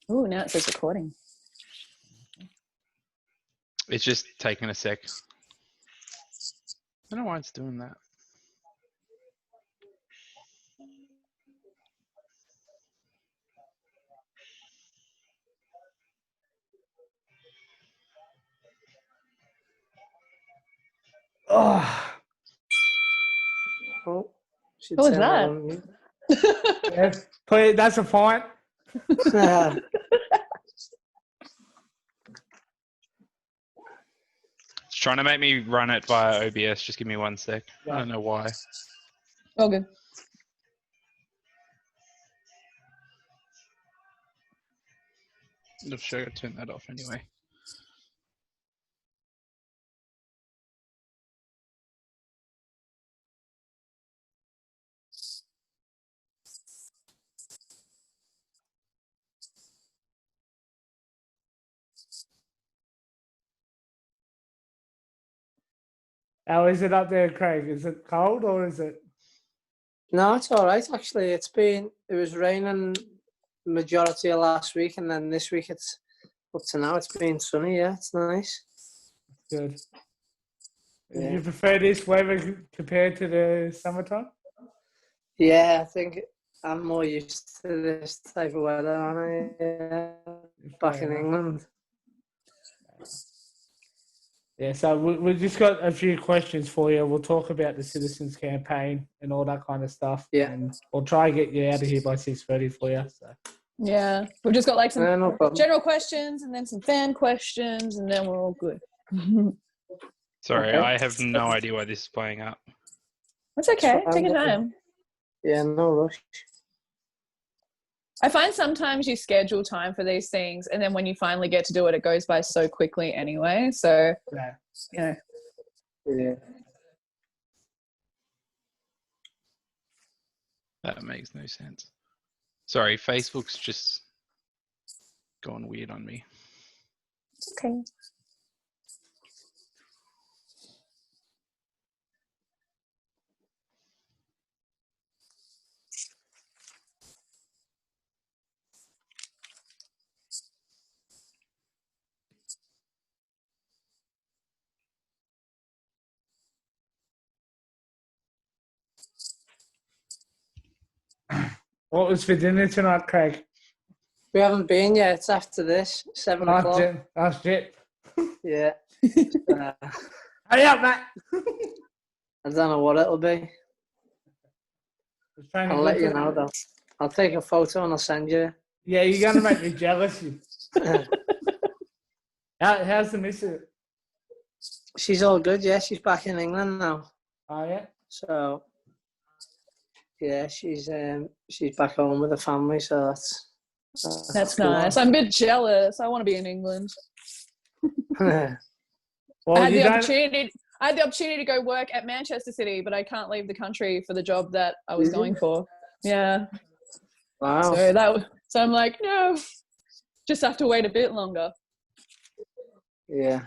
Oh, now it says recording. It's just taking a sec. I don't know why it's doing that. Oh, What was that? yeah. Please, that's a point. It's trying to make me run it via OBS. Just give me 1 sec. Yeah. I don't know why. Oh, good. I'm sure I turn that off anyway. How is it up there, Craig? Is it cold or is it? No, it's all right. Actually, it was raining majority of last week, and then this week it's up to now. It's been sunny. Yeah, it's nice. Good. Yeah. You prefer this weather compared to the summertime? Yeah, I think I'm more used to this type of weather, aren't I? Yeah, back in England. Yeah, so we've just got a few questions for you. We'll talk about the Citizens campaign and all that kind of stuff. Yeah. And we'll try and get you out of here by 6:30 for you. So. Yeah, we've just got like some No problem. general questions and then some fan questions, and then we're all good. Sorry, Okay. I have no idea why this is playing up. That's okay. Take your time. Yeah, no rush. I find sometimes you schedule time for these things, and then when you finally get to do it, it goes by so quickly anyway. So, Yeah. you know. Yeah. That makes no sense. Sorry, Facebook's just gone weird on me. It's okay. What was for dinner tonight, Craig? We haven't been yet. It's after this, 7 o'clock. That's it. Yeah. Hurry up, Matt. I don't know what it'll be. I'll let you know, though. I'll take a photo and I'll send you. Yeah, you're going to make me jealous. How's the missus? She's all good, yeah. She's back in England now. Oh, yeah? So, yeah, she's back home with the family, so That's cool. nice. I'm a bit jealous. I want to be in England. Well, I had the opportunity to go work at Manchester City, but I can't leave the country for the job that I was going for. Yeah. Wow. So I'm like, no, just have to wait a bit longer. Yeah.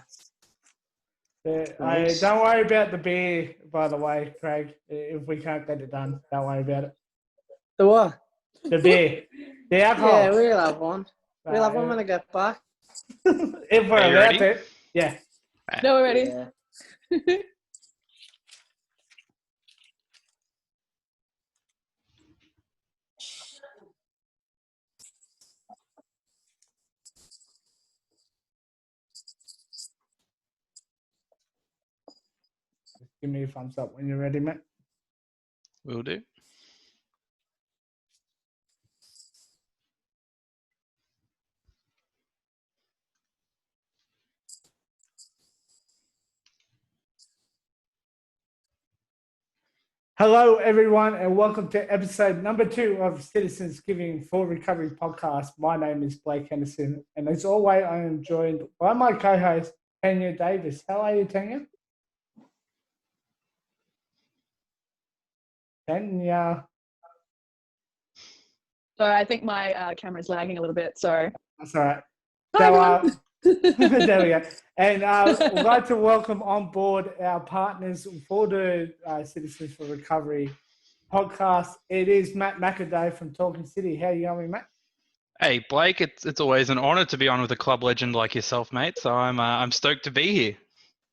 Don't worry about the beer, by the way, Craig. If we can't get it done, don't worry about it. The what? The beer. The alcohol. Yeah, we'll have one. We'll have one when I get back. If we're allowed it. Yeah. No, we're ready. Yeah. Give me a thumbs up when you're ready, mate. Will do. Hello, everyone, and welcome to episode number 2 of Citizens Giving for Recovery podcast. My name is Blake Henderson, and as always, I am joined by my co-host, Tanya Davis. How are you, Tanya? Tanya. So I think my camera's lagging a little bit. Sorry. That's all right. Hi, There we go. And we'd like to welcome on board our partners for the Citizens for Recovery podcast. It is Matt McAday from Talking City. How are you going, Matt? Hey, Blake, it's always an honour to be on with a club legend like yourself, mate. So I'm stoked to be here.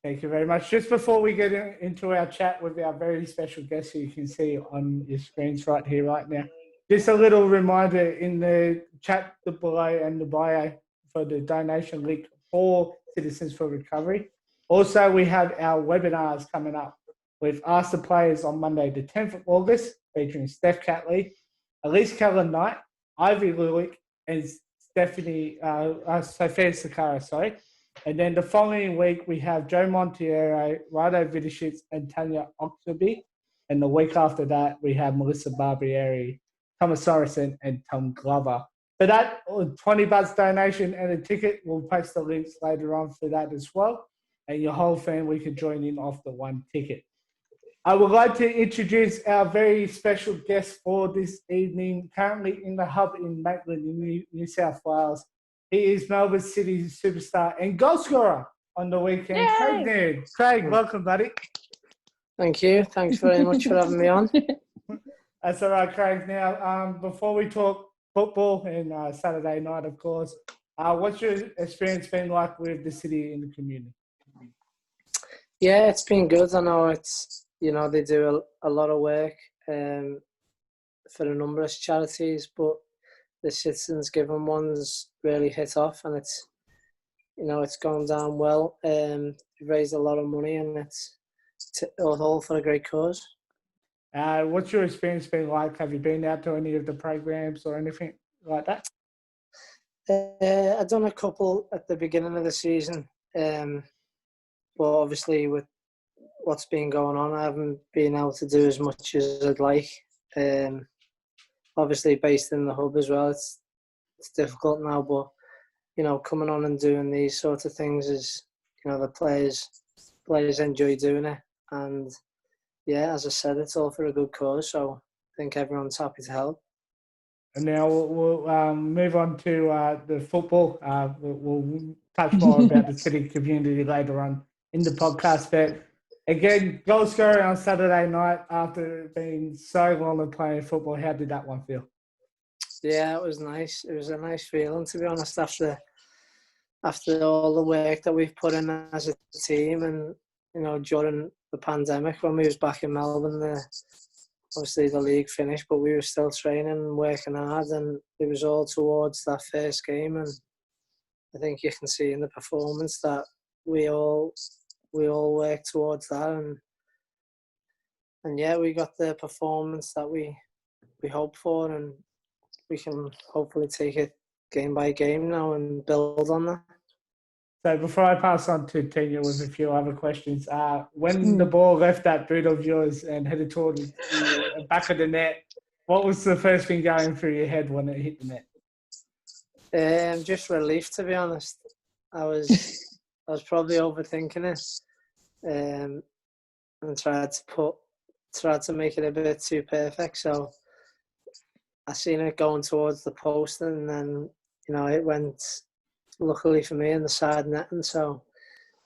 Thank you very much. Just before we get into our chat with our very special guest who you can see on your screens right here, right now, just a little reminder in the chat below and the bio for the donation link for Citizens for Recovery. Also, we have our webinars coming up with Ask the Players on Monday, the 10th of August, featuring Steph Catley, Elise Keller-Knight, Ivy Lilick, and Sophia Sakara, sorry. And then the following week, we have Joe Montiero, Rado Vidicic, and Tanya Oxtoby. And the week after that, we have Melissa Barbieri, Thomas Sorensen, and Tom Glover. For that, 20 bucks donation and a ticket, we'll post the links later on for that as well. And your whole family can join in off the one ticket. I would like to introduce our very special guest for this evening, currently in the hub in Maitland, in New South Wales. He is Melbourne City superstar and goal scorer on the weekend. Yay! Craig Nairn. Craig, welcome, buddy. Thank you. Thanks very much for having me on. That's all right, Craig. Now, before we talk football and Saturday night, of course, what's your experience been like with the city and the community? Yeah, it's been good. I know they do a lot of work for a number of charities, but the Citizens Giving one's really hit off, and it's gone down well. We've raised a lot of money, and it's all for a great cause. What's your experience been like? Have you been out to any of the programs or anything like that? I've done a couple at the beginning of the season, but obviously with what's been going on, I haven't been able to do as much as I'd like. Obviously based in the hub as well, it's difficult now, but coming on and doing these sorts of things is, the players enjoy doing it, and yeah, as I said, it's all for a good cause, so I think everyone's happy to help. And now we'll move on to the football. We'll touch more about the city community later on in the podcast. But again, goal scoring on Saturday night after being so long and playing football. How did that one feel? Yeah, it was nice. It was a nice feeling, to be honest, after all the work that we've put in as a team, and during the pandemic when we was back in Melbourne, obviously the league finished, but we were still training and working hard, and it was all towards that first game. And I think you can see in the performance that we all worked towards that, and yeah, we got the performance that we hoped for, and we can hopefully take it game by game now and build on that. So before I pass on to Tanya with a few other questions, when the ball left that boot of yours and headed toward the back of the net, what was the first thing going through your head when it hit the net? Just relief, to be honest. I was probably overthinking it, and tried to make it a bit too perfect. So I seen it going towards the post, and then it went, luckily for me, in the side net, and so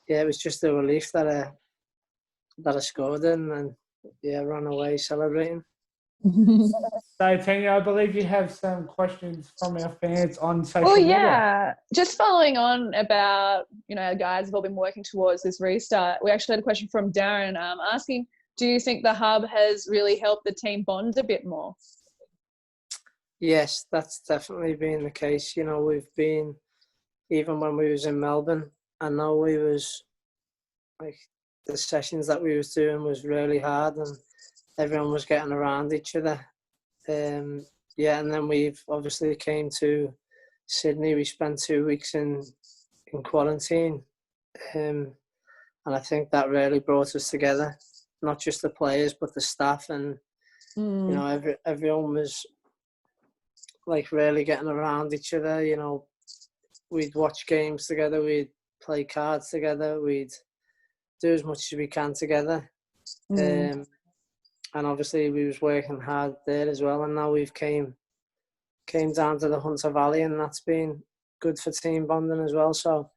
yeah, it was just a relief that I scored in, and yeah, ran away celebrating. So Tanya, I believe you have some questions from our fans on social media. Yeah, just following on about guys have all been working towards this restart. We actually had a question from Darren asking, do you think the hub has really helped the team bond a bit more? Yes, that's definitely been the case. We've been, even when we was in Melbourne, I know we was, like, the sessions that we was doing was really hard, and everyone was getting around each other. Yeah, and then we've obviously came to Sydney. We spent 2 weeks in quarantine, and I think that really brought us together. Not just the players, but the staff, and everyone was like really getting around each other. We'd watch games together, we'd play cards together, we'd do as much as we can together. And obviously we was working hard there as well, and now we've came down to the Hunter Valley, and that's been good for team bonding as well. So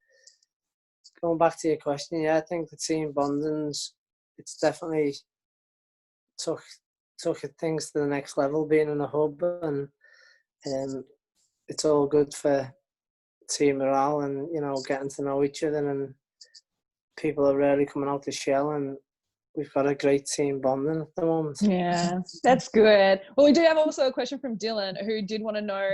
going back to your question, yeah, I think the team bonding's, it's definitely took things to the next level, being in a hub, and it's all good for team morale and, you know, getting to know each other, and people are really coming out the shell, and we've got a great team bonding at the moment. Yeah, that's good. Well, we do have also a question from Dylan, who did want to know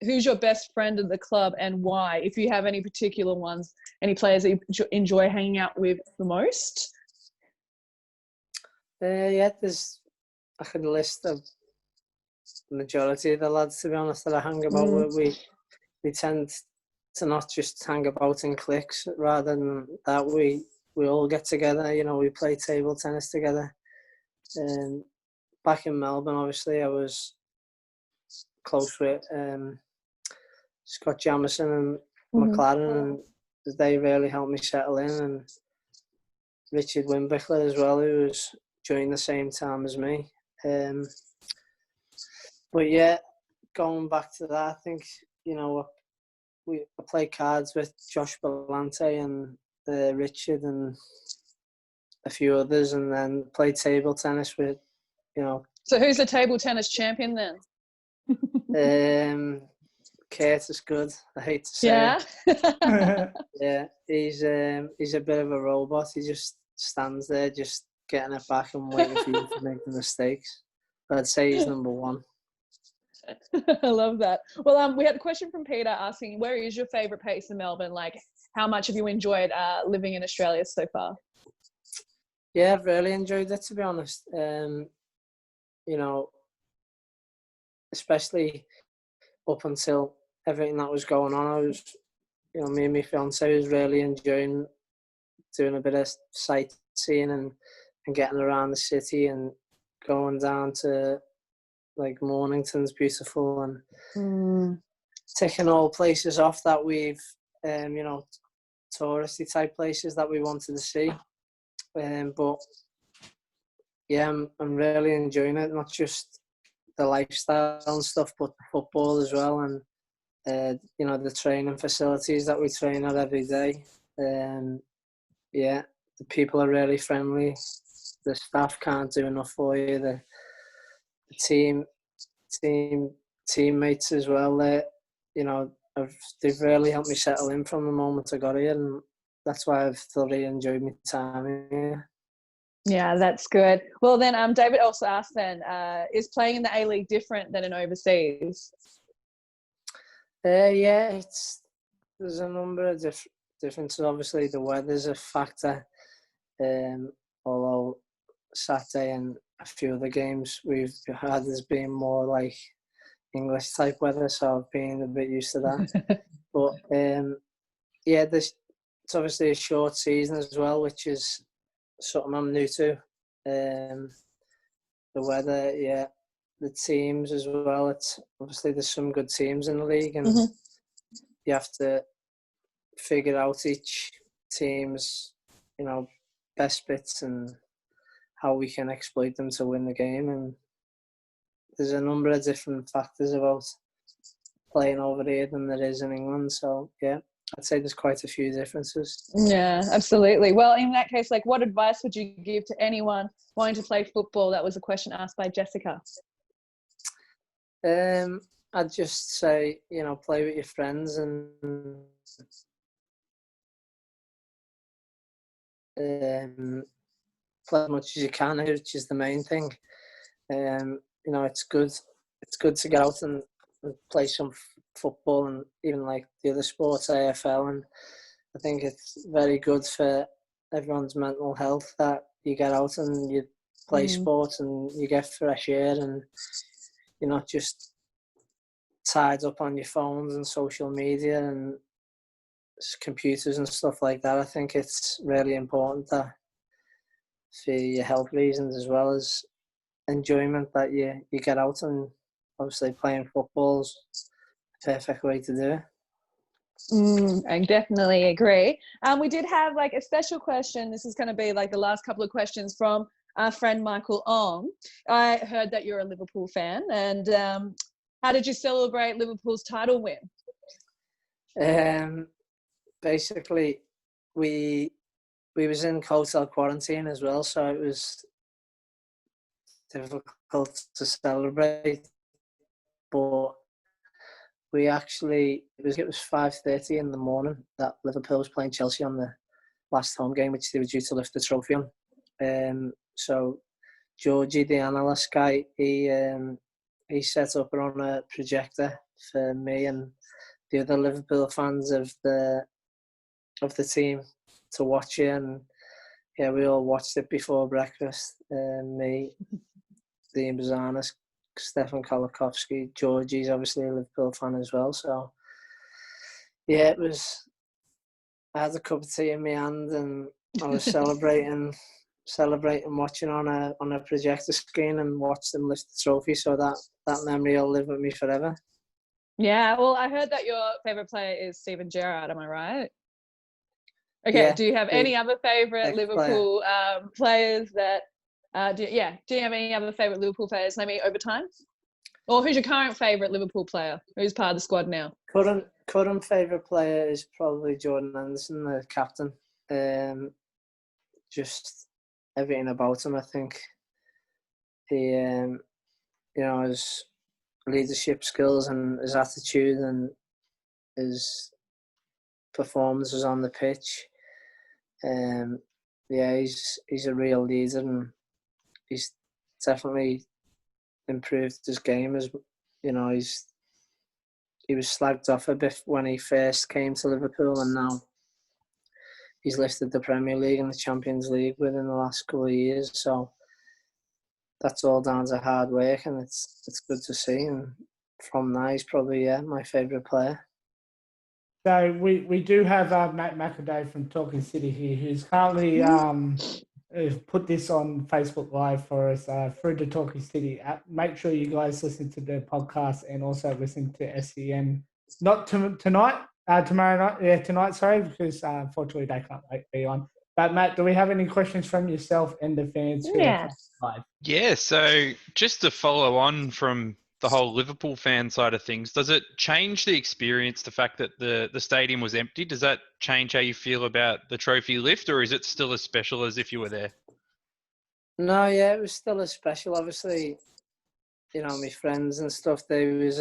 who's your best friend at the club and why, if you have any particular ones, any players that you enjoy hanging out with the most. Yeah, I could list the majority of the lads, to be honest, that I hang about with. We tend to not just hang about in cliques, rather than that we all get together, you know, we play table tennis together. Back in Melbourne, obviously, I was close with Scott Jamison and McLaren, and they really helped me settle in, and Richard Wimbichler as well, who was during the same time as me. But yeah, going back to that, I think, you know, I play cards with Josh Belante and Richard and a few others, and then play table tennis with, you know. So who's the table tennis champion then? Curtis Good, I hate to say it. Yeah, he's a bit of a robot. He just stands there, just getting it back and waiting for you to make the mistakes. But I'd say he's number one. I love that. Well, we had a question from Peter asking, where is your favourite place in Melbourne? Like, how much have you enjoyed living in Australia so far? Yeah, I've really enjoyed it, to be honest. You know, especially up until everything that was going on, I was, you know, me and my fiance was really enjoying doing a bit of sightseeing and getting around the city and going down to, like, Mornington's beautiful, and ticking all places off that we've, you know, touristy type places that we wanted to see. But yeah, I'm really enjoying it, not just the lifestyle and stuff, but the football as well, and you know, the training facilities that we train at every day. Yeah, the people are really friendly. The staff can't do enough for you. The teammates as well. You know, they've really helped me settle in from the moment I got here, and that's why I've thoroughly enjoyed my time here. Yeah, that's good. Well, then David also asked then, is playing in the A-League different than in overseas? Yeah, there's a number of differences. Obviously, the weather's a factor. Although Saturday and a few other games we've had has been more like English type weather, so I've been a bit used to that. But yeah, it's obviously a short season as well, which is something I'm new to. The weather, yeah, the teams as well. It's obviously there's some good teams in the league, and you have to figure out each team's, you know, best bits and how we can exploit them to win the game. And there's a number of different factors about playing over here than there is in England. So yeah, I'd say there's quite a few differences. Yeah, absolutely. Well, in that case, like, what advice would you give to anyone wanting to play football? That was a question asked by Jessica. I'd just say, you know, play with your friends and play as much as you can, which is the main thing. You know, it's good to get out and play some football, and even like the other sports, AFL, and I think it's very good for everyone's mental health that you get out and you play sports and you get fresh air, and you're not just tied up on your phones and social media and computers and stuff like that. I think it's really important that for your health reasons as well as enjoyment that you get out, and obviously playing football's the perfect way to do it. I definitely agree. We did have like a special question. This is going to be like the last couple of questions from our friend Michael Ong. I heard that you're a Liverpool fan, and how did you celebrate Liverpool's title win? Basically, we was in hotel quarantine as well, so it was difficult to celebrate. But it was 5:30 in the morning that Liverpool was playing Chelsea on the last home game, which they were due to lift the trophy on. So Georgie, the analyst guy, he set up on a projector for me and the other Liverpool fans of the team to watch it, and yeah, we all watched it before breakfast. Me, Dean Bazanis, Stefan Kolakowski, Georgie's obviously a Liverpool fan as well. So yeah, it was. I had a cup of tea in my hand, and I was celebrating watching on a projector screen and watch them lift the trophy. So that memory will live with me forever. Yeah, well, I heard that your favourite player is Steven Gerrard, am I right? Okay, Yeah, do you have any other favourite ex-player. Liverpool players that, do you have any other favourite Liverpool players, maybe over time? Or who's your current favourite Liverpool player? Who's part of the squad now? Current favourite player is probably Jordan Anderson, the captain. Just everything about him, I think. He, his leadership skills and his attitude and his performances on the pitch. He's a real leader, and he's definitely improved his game. As you know, he was slagged off a bit when he first came to Liverpool, and now he's lifted the Premier League and the Champions League within the last couple of years. So that's all down to hard work, and it's good to see. And from now, he's probably my favourite player. So we do have Matt McAday from Talking City here, who's currently put this on Facebook Live for us through the Talking City app. Make sure you guys listen to the podcast and also listen to SEN. Not tonight, tomorrow night. Yeah, tonight, sorry, because unfortunately they can't be on. But Matt, do we have any questions from yourself and the fans who are live? Yeah, so just to follow on from the whole Liverpool fan side of things, does it change the experience, the fact that the stadium was empty? Does that change how you feel about the trophy lift, or is it still as special as if you were there? No, yeah, it was still as special. Obviously, my friends and stuff, they was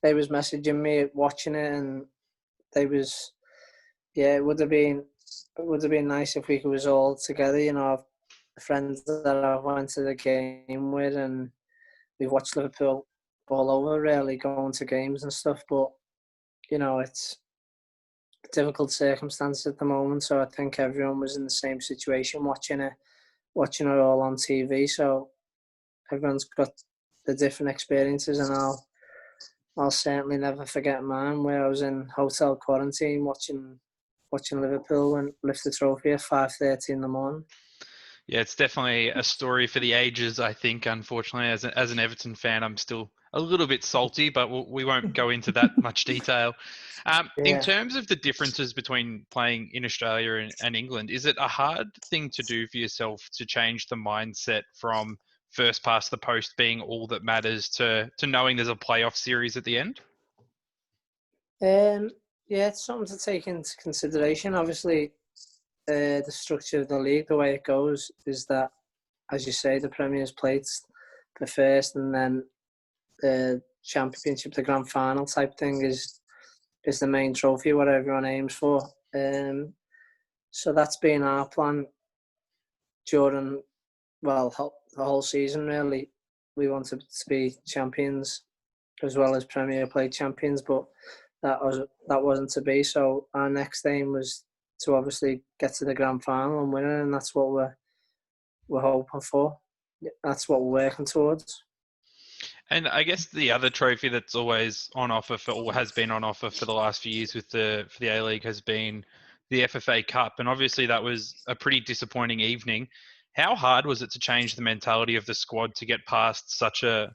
messaging me watching it, and it would have been nice if we was all together. The friends that I went to the game with, and we've watched Liverpool all over, really, going to games and stuff. But it's difficult circumstances at the moment, so I think everyone was in the same situation, watching it all on TV. So everyone's got the different experiences, and I'll certainly never forget mine, where I was in hotel quarantine watching Liverpool and lift the trophy at 5:30 in the morning. Yeah, it's definitely a story for the ages, I think. Unfortunately, as an Everton fan, I'm still a little bit salty, but we won't go into that much detail. In terms of the differences between playing in Australia and England, is it a hard thing to do for yourself to change the mindset from first past the post being all that matters to knowing there's a playoff series at the end? It's something to take into consideration. Obviously, the structure of the league, the way it goes, is that, as you say, the Premier's played the first, and then the Championship, the grand final type thing, is the main trophy, what everyone aims for. So that's been our plan during, the whole season, really. We wanted to be champions as well as Premier League champions, but that wasn't to be. So our next aim was to obviously get to the grand final and win it, and that's what we're hoping for. That's what we're working towards. And I guess the other trophy that's always on offer or has been on offer for the last few years for the A-League has been the FFA Cup, and obviously that was a pretty disappointing evening. How hard was it to change the mentality of the squad to get past such a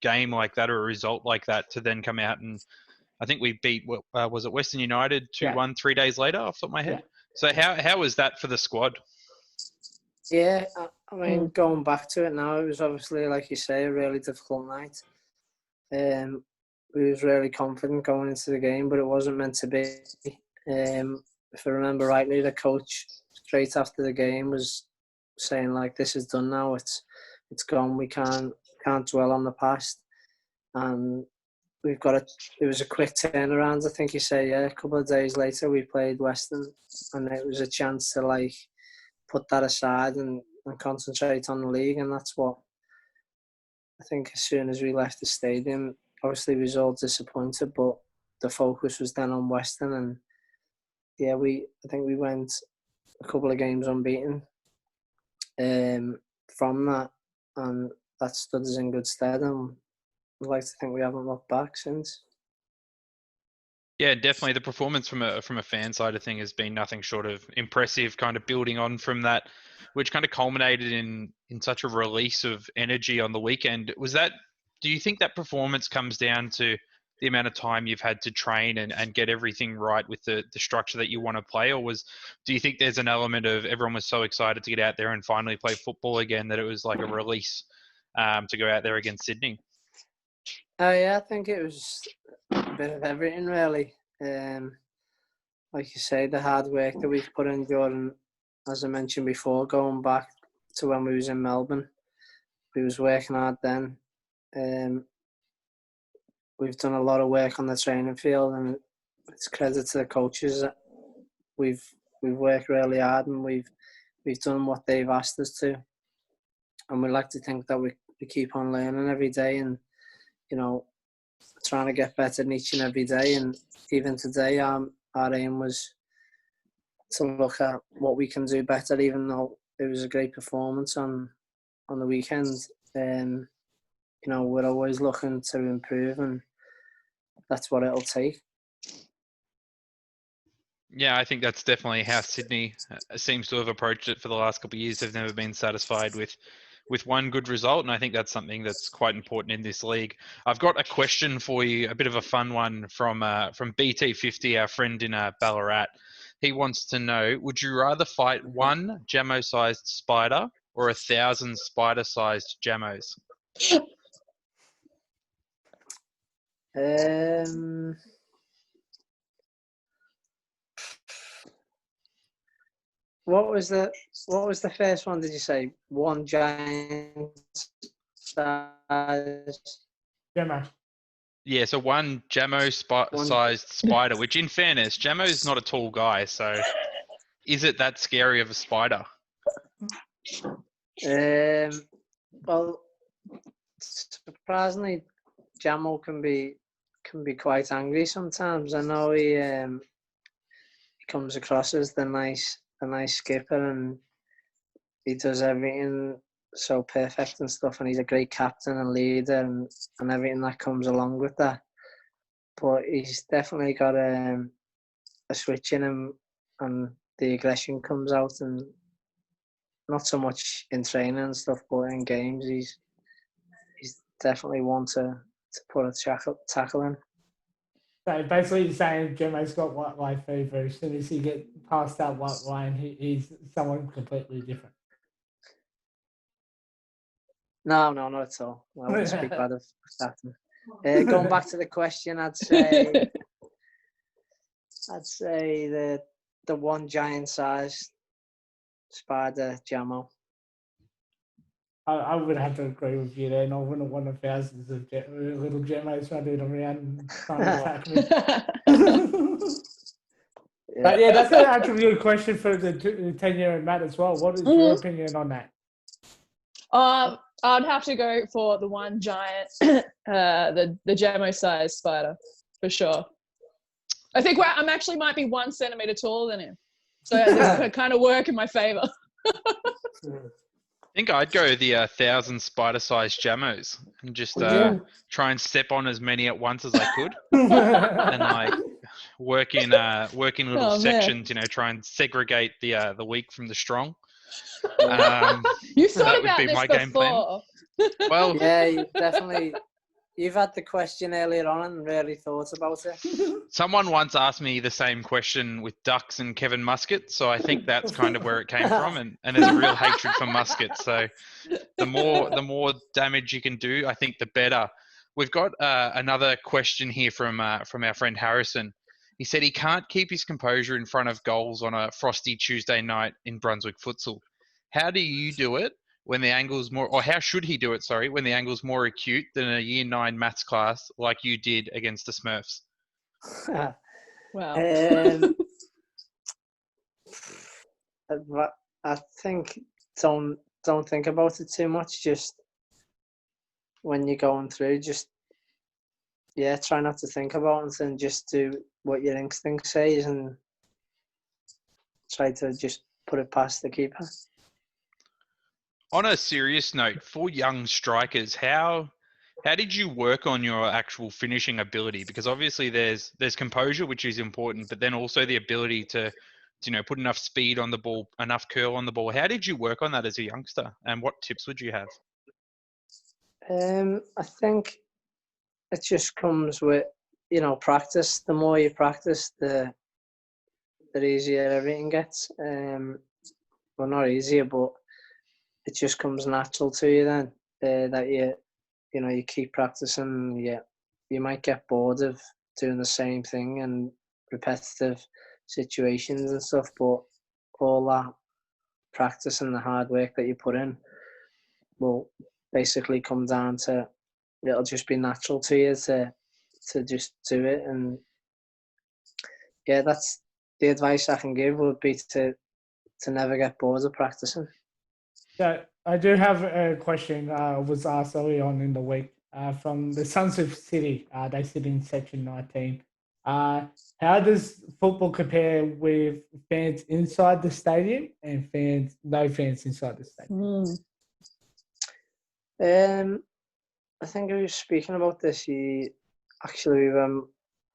game like that, or a result like that, to then come out and I think we beat was it Western United 2-1 3 days later off the top of my head? Yeah. So how was that for the squad? Yeah, I mean, going back to it now, it was obviously, like you say, a really difficult night. We was really confident going into the game, but it wasn't meant to be. If I remember rightly, the coach straight after the game was saying, like, this is done now. It's gone. We can't dwell on the past. And we've got it was a quick turnaround. I think you say, yeah, a couple of days later we played Western, and it was a chance to like put that aside and concentrate on the league. And that's what I think. As soon as we left the stadium, obviously we was all disappointed, but the focus was then on Western. And yeah, I think we went a couple of games unbeaten from that, and that stood us in good stead. And I'd like to think we haven't looked back since. Yeah, definitely. The performance from a fan side of thing has been nothing short of impressive. Kind of building on from that, which kind of culminated in such a release of energy on the weekend. Do you think that performance comes down to the amount of time you've had to train and get everything right with the structure that you want to play, or do you think there's an element of everyone was so excited to get out there and finally play football again that it was like a release to go out there against Sydney? Yeah, I think it was a bit of everything, really. Like you say, the hard work that we've put in during, as I mentioned before, going back to when we was in Melbourne, we was working hard then. We've done a lot of work on the training field, and it's credit to the coaches that we've worked really hard, and we've done what they've asked us to. And we like to think that we keep on learning every day, and trying to get better each and every day. And even today, our aim was to look at what we can do better, even though it was a great performance on the weekend. We're always looking to improve, and that's what it'll take. Yeah, I think that's definitely how Sydney seems to have approached it for the last couple of years. They've never been satisfied with one good result, and I think that's something that's quite important in this league. I've got a question for you, a bit of a fun one from BT50, our friend in Ballarat. He wants to know, would you rather fight one Jamo-sized spider or 1,000 spider-sized Jamos? What was the first one? Did you say one giant size? Gemma. Yeah, so one Jamo-sized spider, which in fairness, Jamo's not a tall guy, so is it that scary of a spider? Well, surprisingly, Jamo can be quite angry sometimes. I know he comes across as the nice skipper, and he does everything so perfect and stuff, and he's a great captain and leader and everything that comes along with that. But he's definitely got a switch in him, and the aggression comes out, and not so much in training and stuff, but in games he's definitely one to put a tackle in. So basically you're saying Gemma's got white line fever. As soon as he gets past that white line, he's someone completely different. No, not at all. I wouldn't speak bad of that. Going back to the question, I'd say the one giant size spider Jamo. I would have to agree with you there, and I wouldn't want thousands of little Gemos running around trying to attack me. But yeah, that's actually a good question for the 10-year-old Matt as well. What is your opinion on that? I'd have to go for the one giant, the Jamo-sized spider, for sure. I think I'm actually might be 1 centimeter taller than him, so this could kind of work in my favor. I think I'd go the 1,000 spider-sized Jamos and just try and step on as many at once as I could, and like work in little sections. Try and segregate the weak from the strong. You thought about this before. Well, yeah, definitely. You've had the question earlier on and really thought about it. Someone once asked me the same question with Ducks and Kevin Muscat, so I think that's kind of where it came from. And there's a real hatred for Muscat. So the more damage you can do, I think the better. We've got another question here from our friend Harrison. He said he can't keep his composure in front of goals on a frosty Tuesday night in Brunswick futsal. How do you do it when the angle's more, or how should he do it, sorry, when the angle's more acute than a year 9 maths class like you did against the Smurfs? Wow. I think don't think about it too much. Just when you're going through, just try not to think about it and just do what your instinct says and try to just put it past the keeper. On a serious note, for young strikers, how did you work on your actual finishing ability? Because obviously there's composure, which is important, but then also the ability to put enough speed on the ball, enough curl on the ball. How did you work on that as a youngster, and what tips would you have? I think it just comes with practice. The more you practice, the easier everything gets. Well, not easier, but it just comes natural to you then. That you keep practicing. You might get bored of doing the same thing and repetitive situations and stuff, but all that practice and the hard work that you put in will basically come down to, it'll just be natural to you to just do it. And that's the advice I can give, would be to never get bored of practicing. So I do have a question. Was asked early on in the week from the Sons of City. They sit in Section 19. How does football compare with fans inside the stadium and no fans inside the stadium? I think I was speaking about this. Actually,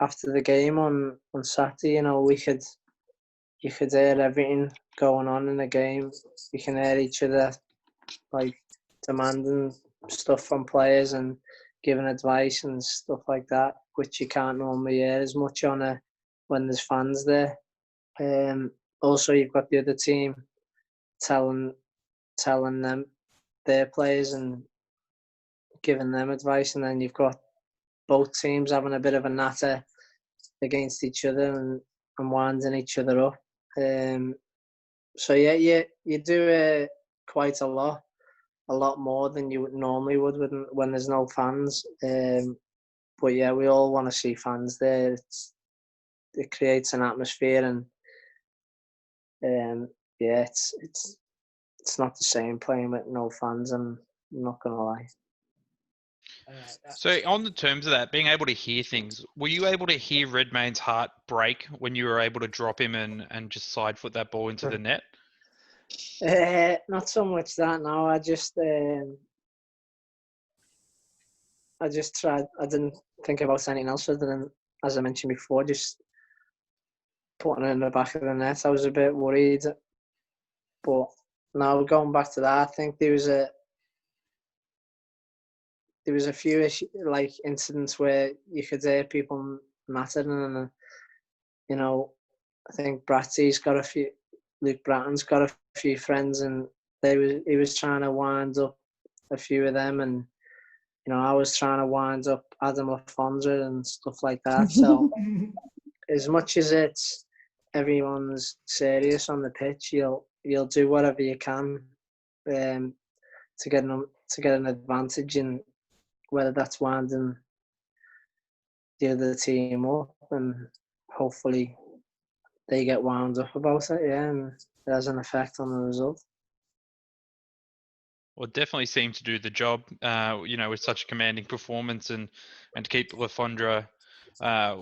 after the game on Saturday, you could hear everything going on in the game. You can hear each other like demanding stuff from players and giving advice and stuff like that, which you can't normally hear as much on when there's fans there. Also, you've got the other team telling them their players and giving them advice, and then you've got both teams having a bit of a natter against each other and winding each other up. So you do quite a lot more than you normally would when there's no fans. But we all want to see fans there. It creates an atmosphere, and it's not the same playing with no fans. I'm not gonna lie. So on the terms of that, being able to hear things, were you able to hear Redmayne's heart break when you were able to drop him and just side foot that ball into the net? Not so much that now. I just tried. I didn't think about anything else other than, as I mentioned before, just putting it in the back of the net. I was a bit worried, but now going back to that, I think there was a few incidents where you could hear people nattering, and I think Bratty's got a few. Luke Bratton's got a few friends, and he was trying to wind up a few of them, and I was trying to wind up Adam Afonso and stuff like that. So as much as everyone's serious on the pitch, you'll do whatever you can to get an advantage, in whether that's winding the other team up, and hopefully they get wound up about it, and it has an effect on the result. Well, it definitely seemed to do the job, with such a commanding performance and to keep Lafondra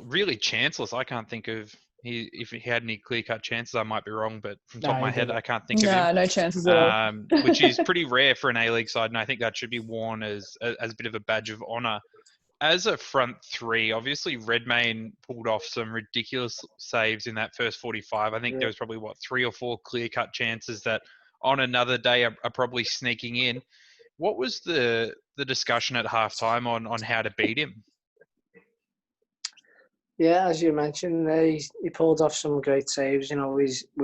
really chanceless. I can't think of if he had any clear-cut chances. I might be wrong, but from the top of my head, I can't think of him. No chances at all. Which is pretty rare for an A-League side, and I think that should be worn as a bit of a badge of honour. As a front three, obviously Redmayne pulled off some ridiculous saves in that first 45. I think there was probably, 3 or 4 clear-cut chances that on another day are probably sneaking in. What was the discussion at halftime on how to beat him? Yeah, as you mentioned, he pulled off some great saves. We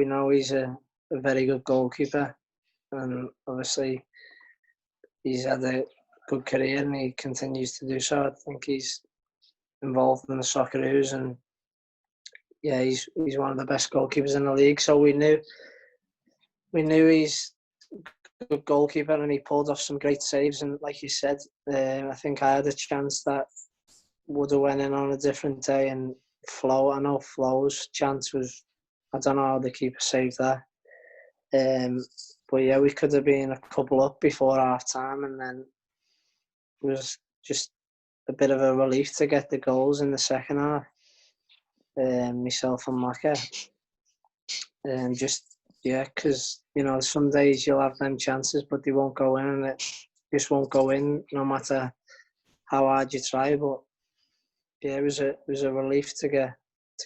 know he's a very good goalkeeper, and obviously he's had a good career and he continues to do so. I think he's involved in the Socceroos, and he's one of the best goalkeepers in the league. So we knew he's good goalkeeper, and he pulled off some great saves. And like you said, I think I had a chance that would have went in on a different day. And I know Flo's chance was, I don't know how the keeper saved that. But yeah, we could have been a couple up before half time, and then it was just a bit of a relief to get the goals in the second half. Myself and Maka. Because some days you'll have them chances, but they won't go in, and it just won't go in no matter how hard you try. But yeah, it was a relief to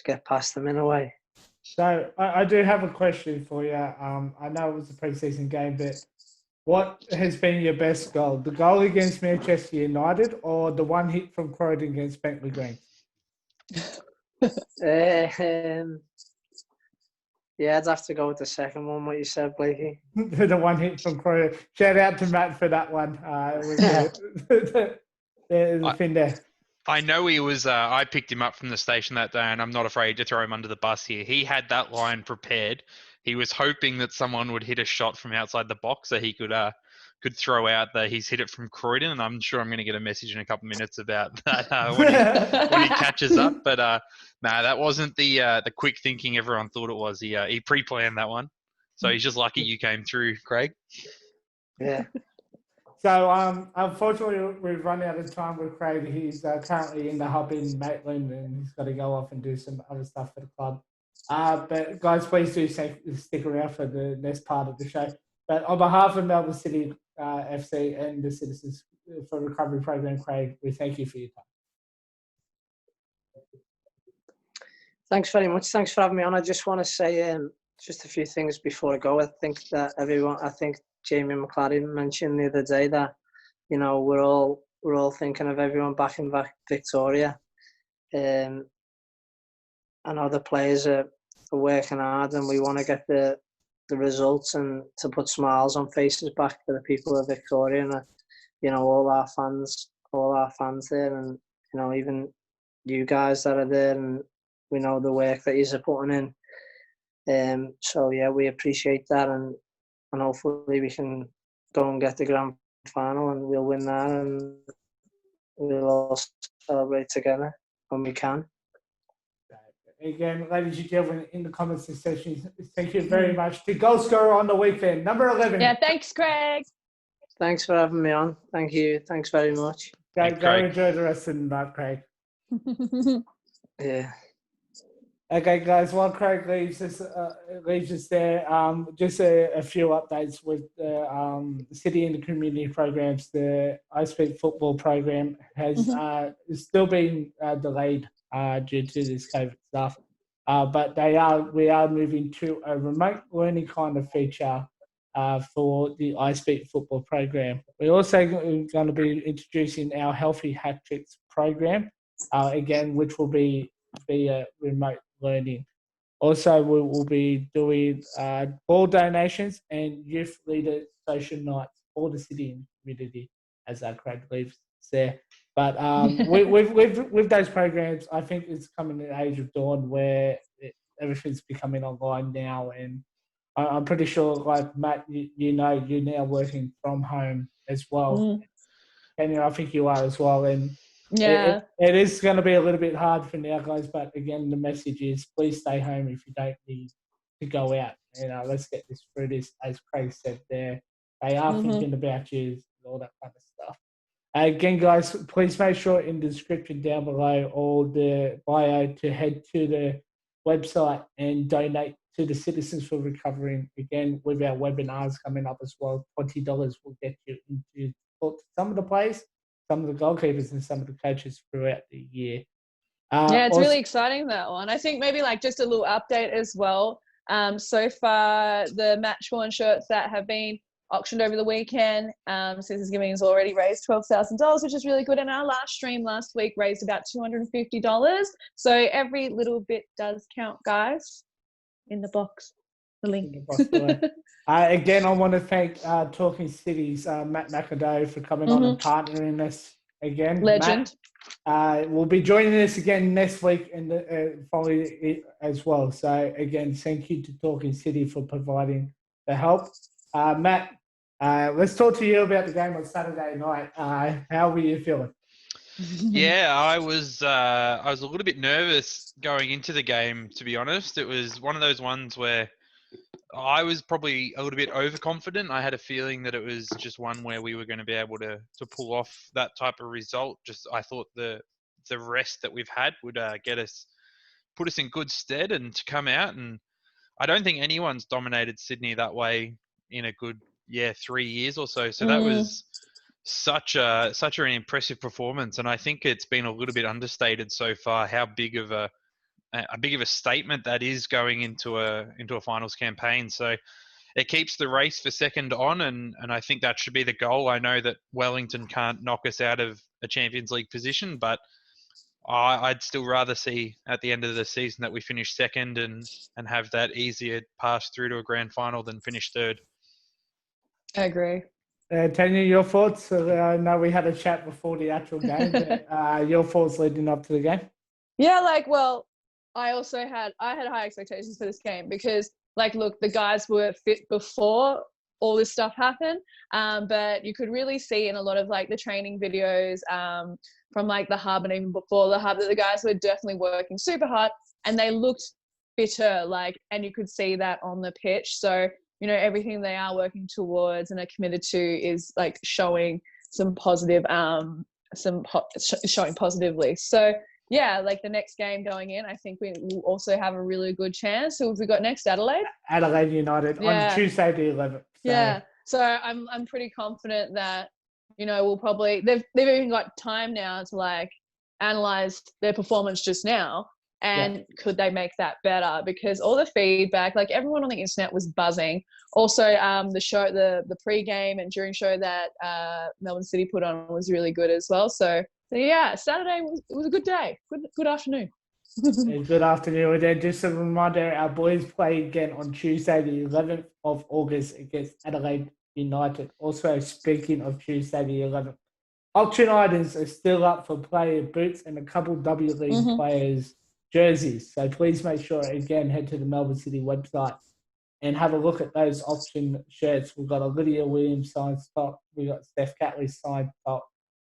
get past them in a way. So I do have a question for you. I know it was a pre-season game, but what has been your best goal? The goal against Manchester United or the one hit from Croydon against Bentley Green? Yeah, I'd have to go with the second one, what you said, Blakey. The one hit from Croydon. Shout out to Matt for that one. It was the fin there. I know he was. I picked him up from the station that day, and I'm not afraid to throw him under the bus here. He had that line prepared. He was hoping that someone would hit a shot from outside the box so he could throw out that he's hit it from Croydon. And I'm sure I'm going to get a message in a couple of minutes about that when he catches up. But that wasn't the quick thinking everyone thought it was. He pre-planned that one, so he's just lucky you came through, Craig. Yeah. So, unfortunately, we've run out of time with Craig. He's currently in the hub in Maitland, and he's got to go off and do some other stuff for the club. But guys, please do stick around for the next part of the show. But on behalf of Melbourne City FC and the Citizens for Recovery Program, Craig, we thank you for your time. Thanks very much. Thanks for having me on. I just want to say just a few things before I go. I think Jamie McLaren mentioned the other day that, we're all thinking of everyone back in Victoria. I know the players are working hard, and we want to get the results and to put smiles on faces back for the people of Victoria, and all our fans there, and even you guys that are there, and we know the work that you're putting in. So yeah, we appreciate that, and hopefully we can go and get the grand final, and we'll win that, and we'll all celebrate together when we can. Again, ladies and gentlemen, in the comments section, thank you very much. The goal scorer on the weekend, number 11. Yeah, thanks, Craig. Thanks for having me on. Thank you. Thanks very much. Go enjoy the rest of the night, Craig. Yeah. Okay, guys, while Craig leaves us there, just a few updates with the city and the community programs. The I Speak Football program has still been delayed due to this COVID stuff. But we are moving to a remote learning kind of feature for the I Speak Football program. We're also going to be introducing our Healthy Hat Tricks program, again, which will be a remote learning. Also, we will be doing ball donations and youth leader social nights for the city and community, as our Craig leaves there. But with those programs, I think it's coming an age of dawn where everything's becoming online now, and I'm pretty sure, like Matt, you're now working from home as well, and I think you are as well. And yeah, it is going to be a little bit hard for now, guys. But again, the message is please stay home if you don't need to go out. Let's get this through this, as Craig said there. They are thinking about you and all that kind of stuff. Again, guys, please make sure in the description down below or the bio to head to the website and donate to the Citizens for Recovery. Again, with our webinars coming up as well, $20 will get you into some of the players, some of the goalkeepers, and some of the coaches throughout the year. It's really exciting, that one. I think maybe just a little update as well. So far, the match-worn shirts that have been auctioned over the weekend, Cityzens Giving has already raised $12,000, which is really good. And our last stream last week raised about $250. So every little bit does count, guys. In the box, the link. Again, I want to thank Talking Cities, Matt McAdoe, for coming on and partnering us again. Legend. Matt will be joining us again next week and following it as well. So again, thank you to Talking City for providing the help. Matt, Let's talk to you about the game on Saturday night. How were you feeling? Yeah, I was a little bit nervous going into the game, to be honest. It was one of those ones where I was probably a little bit overconfident. I had a feeling that it was just one where we were going to be able to pull off that type of result. Just I thought the rest that we've had would put us in good stead and to come out. And I don't think anyone's dominated Sydney that way in a good 3 years or so. So that was such an impressive performance, and I think it's been a little bit understated so far how big of a statement that is going into a finals campaign. So it keeps the race for second on, and I think that should be the goal. I know that Wellington can't knock us out of a Champions League position, but I'd still rather see at the end of the season that we finish second and have that easier pass through to a grand final than finish third. I agree. Tanya, your thoughts? I know we had a chat before the actual game, but your thoughts leading up to the game? Yeah, I had high expectations for this game because, look, the guys were fit before all this stuff happened, but you could really see in a lot of, the training videos from, the hub and even before the hub that the guys were definitely working super hard and they looked fitter, and you could see that on the pitch. So, everything they are working towards and are committed to is showing some positive, showing positively. So yeah, the next game going in, I think we will also have a really good chance. Who have we got next? Adelaide? Adelaide United on Tuesday the 11th. So. Yeah, so I'm pretty confident that we'll probably they've even got time now to analyze their performance just now. And could they make that better? Because all the feedback, everyone on the internet was buzzing. Also, the pre-game and during show that Melbourne City put on was really good as well. So yeah, Saturday was a good day. Good afternoon. Good afternoon. And then just a reminder, our boys play again on Tuesday, the 11th of August against Adelaide United. Also, speaking of Tuesday, the 11th, auction items are still up for player boots and a couple W League players' jerseys. So please make sure, again, head to the Melbourne City website and have a look at those auction shirts. We've got a Lydia Williams signed top. We've got Steph Catley signed top.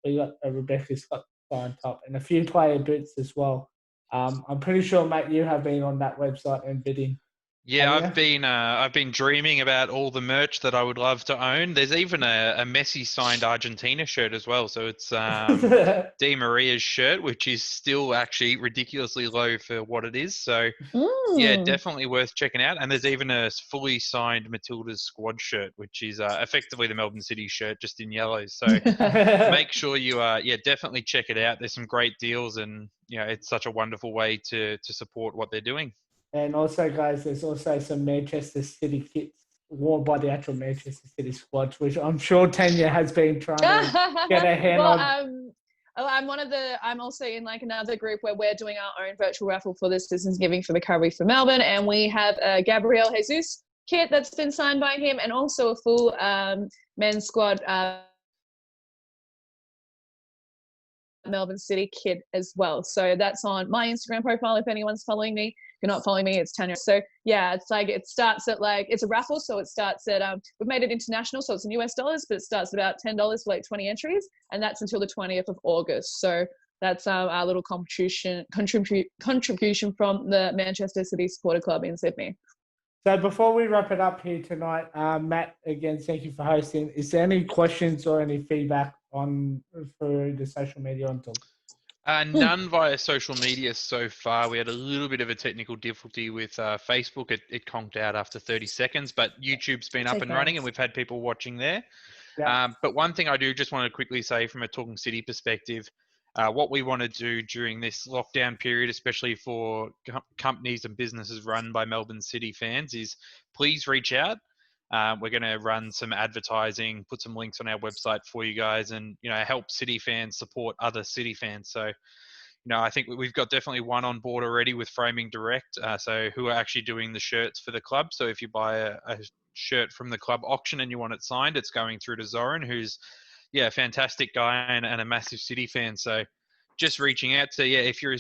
We've got a Rebecca Scott signed top and a few player boots as well. I'm pretty sure, Matt, you have been on that website and bidding. Yeah, I've been dreaming about all the merch that I would love to own. There's even a Messi signed Argentina shirt as well. So it's Di Maria's shirt, which is still actually ridiculously low for what it is. So yeah, definitely worth checking out. And there's even a fully signed Matilda's squad shirt, which is effectively the Melbourne City shirt, just in yellow. So make sure you definitely check it out. There's some great deals, and it's such a wonderful way to support what they're doing. And also, guys, there's also some Manchester City kits worn by the actual Manchester City squads, which I'm sure Tanya has been trying to get her hand on. I'm also in another group where we're doing our own virtual raffle for the Citizens Giving for Recovery for Melbourne, and we have a Gabriel Jesus kit that's been signed by him, and also a full men's squad Melbourne City kit as well. So that's on my Instagram profile if anyone's following me. If you're not following me, it's Tanya. So yeah, it's it starts at it's a raffle, so it starts at we've made it international, so it's in US dollars, but it starts at about $10 for 20 entries, and that's until the 20th of August. So that's our little contribution from the Manchester City Supporter Club in Sydney. So before we wrap it up here tonight, Matt, again, thank you for hosting. Is there any questions or any feedback for the social media on Talk? None via social media so far. We had a little bit of a technical difficulty with Facebook. It conked out after 30 seconds, but YouTube's been up and running and we've had people watching there. Yeah. But one thing I do just want to quickly say from a Talking City perspective, what we want to do during this lockdown period, especially for companies and businesses run by Melbourne City fans, is please reach out. We're going to run some advertising, put some links on our website for you guys, and help City fans support other City fans. So, I think we've got definitely one on board already with Framing Direct, so who are actually doing the shirts for the club. So if you buy a shirt from the club auction and you want it signed, it's going through to Zoran, who's a fantastic guy and a massive City fan. So just reaching out to if you're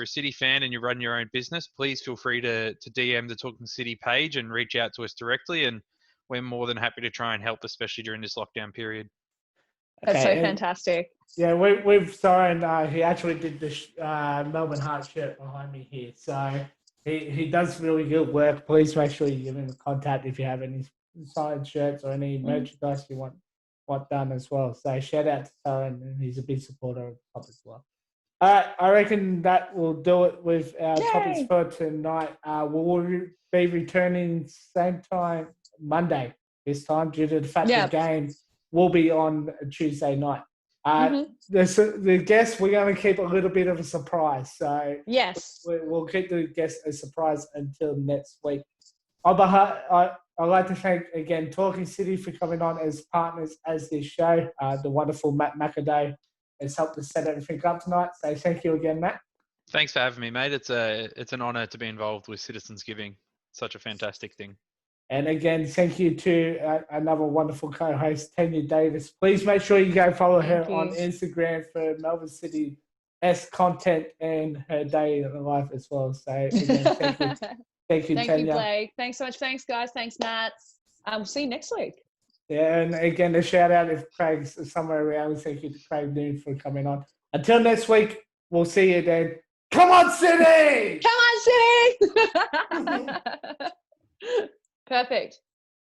a City fan and you run your own business, please feel free to DM the Talking City page and reach out to us directly, and we're more than happy to try and help, especially during this lockdown period. That's so and- fantastic. Yeah, we've signed. He actually did the Melbourne Heart shirt behind me here, so he does really good work. Please make sure you give him a contact if you have any signed shirts or any merchandise you want done as well. So shout out to Tyrone, and he's a big supporter of the club as well. All right, I reckon that will do it with our topics for tonight. We'll be returning same time Monday this time due to the fact the game will be on a Tuesday night. The guest, we're going to keep a little bit of a surprise. So yes, we'll keep the guest a surprise until next week. On behalf, I'd like to thank again Talking City for coming on as partners as this show. The wonderful Matt McAday has helped us set everything up tonight. So thank you again, Matt. Thanks for having me, mate. It's an honour to be involved with Citizens Giving. Such a fantastic thing. And again, thank you to another wonderful co-host, Tanya Davis. Please make sure you go follow her on Instagram for Melbourne City content and her day in life as well. So again, thank you. Thank you, thank Tanya. you, Blake. Thanks so much. Thanks, guys. Thanks, Matt. We'll see you next week. Yeah, and again, a shout out if Craig's somewhere around. Thank you to Craig Noon for coming on. Until next week, we'll see you then. Come on, City! Come on, City! Perfect.